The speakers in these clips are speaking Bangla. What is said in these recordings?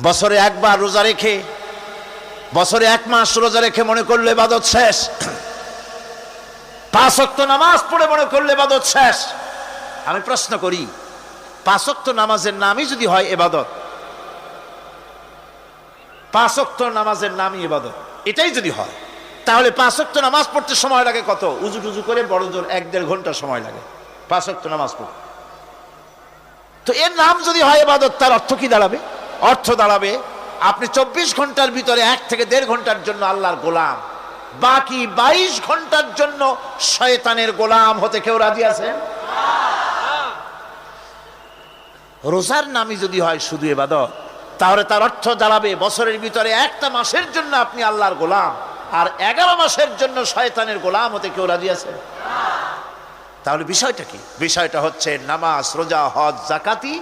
বছরে একবার রোজা রেখে, বছরে এক মাস রোজা রেখে মনে করলে ইবাদত শেষ, 5 ওয়াক্ত নামাজ পড়ে মনে করলে ইবাদত শেষ। আমি প্রশ্ন করি, 5 ওয়াক্ত নামাজের নামই যদি হয় ইবাদত, 5 ওয়াক্ত নামাজের নামই ইবাদত, এটাই যদি হয়, তাহলে 5 ওয়াক্ত নামাজ পড়তে সময় লাগে কত? উজু টুজু করে বড় জোর 1-1.5 ঘন্টা সময় লাগে 5 ওয়াক্ত নামাজ পড়তে। তো এর নাম যদি হয় ইবাদত, তার অর্থ কি দাঁড়াবে? অর্থ দাঁড়াবে আপনি 24 ঘন্টার ভিতরে 1 থেকে 1.5 ঘন্টার জন্য আল্লাহর গোলাম, বাকি 22 ঘন্টার জন্য শয়তানের গোলাম হতে কেউ রাজি আছেন? রোজার নামই যদি হয় শুধু ইবাদত, তাহলে তার অর্থ দাঁড়াবে বছরের ভিতরে একটা মাসের জন্য আপনি আল্লাহর গোলাম, আর 11 মাসের জন্য শয়তানের গোলাম হতে কেউ রাজি আছে? তাহলে বিষয়টা কি? বিষয়টা হচ্ছে নামাজ, রোজা, হজ, যাকাতি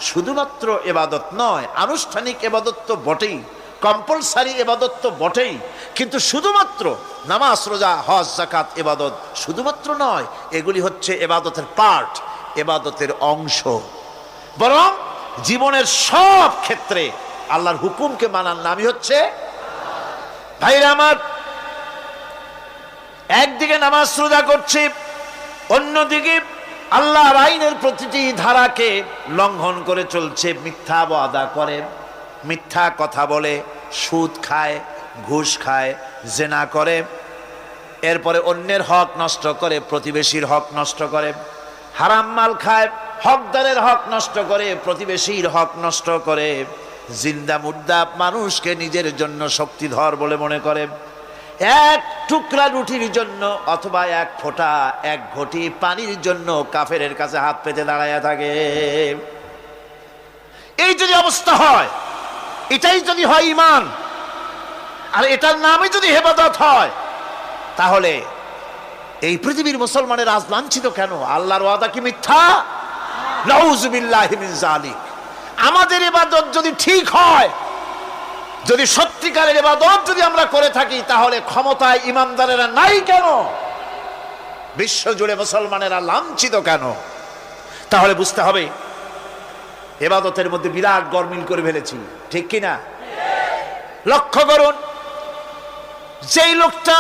শুধুমাত্র ইবাদত নয়, আনুষ্ঠানিক ইবাদত তো বটেই, কম্পালসারি ইবাদত তো বটেই, কিন্তু শুধুমাত্র নামাজ, রোজা, হজ, যাকাত ইবাদত শুধুমাত্র নয়, এগুলি হচ্ছে ইবাদতের পার্ট, ইবাদতের অংশ। বরং জীবনের সব ক্ষেত্রে আল্লাহর হুকুমকে মানার নামই হচ্ছে। ভাইরা আমার, একদিকে নামাজ রোজা করছি, অন্যদিকে আল্লাহর আইনের প্রতিটি ধারাকে লঙ্ঘন করে চলছে, মিথ্যা ওয়াদা করে, মিথ্যা কথা বলে, সুদ খায়, ঘুষ খায়, জেনা করে, এরপরে অন্যের হক নষ্ট করে, প্রতিবেশীর হক নষ্ট করে, হারাম মাল খায়, হকদারের হক নষ্ট করে, প্রতিবেশীর হক নষ্ট করে, জিন্দা মুর্দা মানুষকে নিজের জন্য শক্তিধর বলে মনে করে, এক টুকরা রুটির জন্য অথবা এক ফোঁটা, এক ঘটি পানির জন্য কাফেরের কাছে হাত পেতে দাঁড়ায়া থাকে। এই যদি অবস্থা হয়, এটাই যদি হয় ঈমান, আর এটার নামে যদি ইবাদত হয়, তাহলে এই পৃথিবীর মুসলমানের আজ লাঞ্ছিত কেন? আল্লাহর ওয়াদা কি মিথ্যা? নাউযুবিল্লাহি মিন যালিক। আমাদের ইবাদত যদি ঠিক হয়, যদি সত্যিকারের ইবাদত যদি আমরা করে থাকি, তাহলে ক্ষমতায় ইমানদারেরা নাই কেন? বিশ্ব জুড়ে মুসলমানেরা লাঞ্ছিত কেন? তাহলে বুঝতে হবে ইবাদতের মধ্যে বিরাট গরমিল করে ফেলেছি, ঠিক কিনা? লক্ষ্য করুন, যেই লোকটা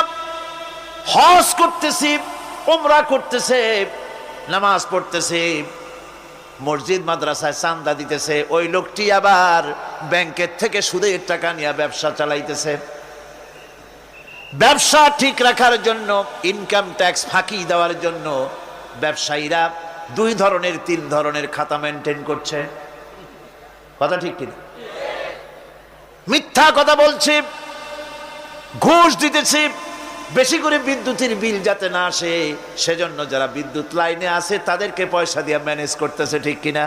হজ করতেছে, উমরা করতেছে, নামাজ পড়তেছে, মসজিদ মাদ্রাসায় চাঁদা দিতেছে, ওই লোকটি আবার ব্যাংকের থেকে সুদের টাকা নিয়ে ব্যবসা চালাইতেছে। ব্যবসা ঠিক রাখার জন্য, ইনকাম ট্যাক্স ফাঁকি দেওয়ার জন্য ব্যবসায়ীরা 2 ধরনের 3 ধরনের খাতা মেনটেন করছে। কথা ঠিক কিনা? মিথ্যা কথা বলছে, ঘুষ দিতেছে, বেশি করে বিদ্যুতের বিল যাতে না আসে সেজন্য যারা বিদ্যুৎ লাইনে আছে তাদেরকে পয়সা দিয়ে ম্যানেজ করতেছে, ঠিক কিনা?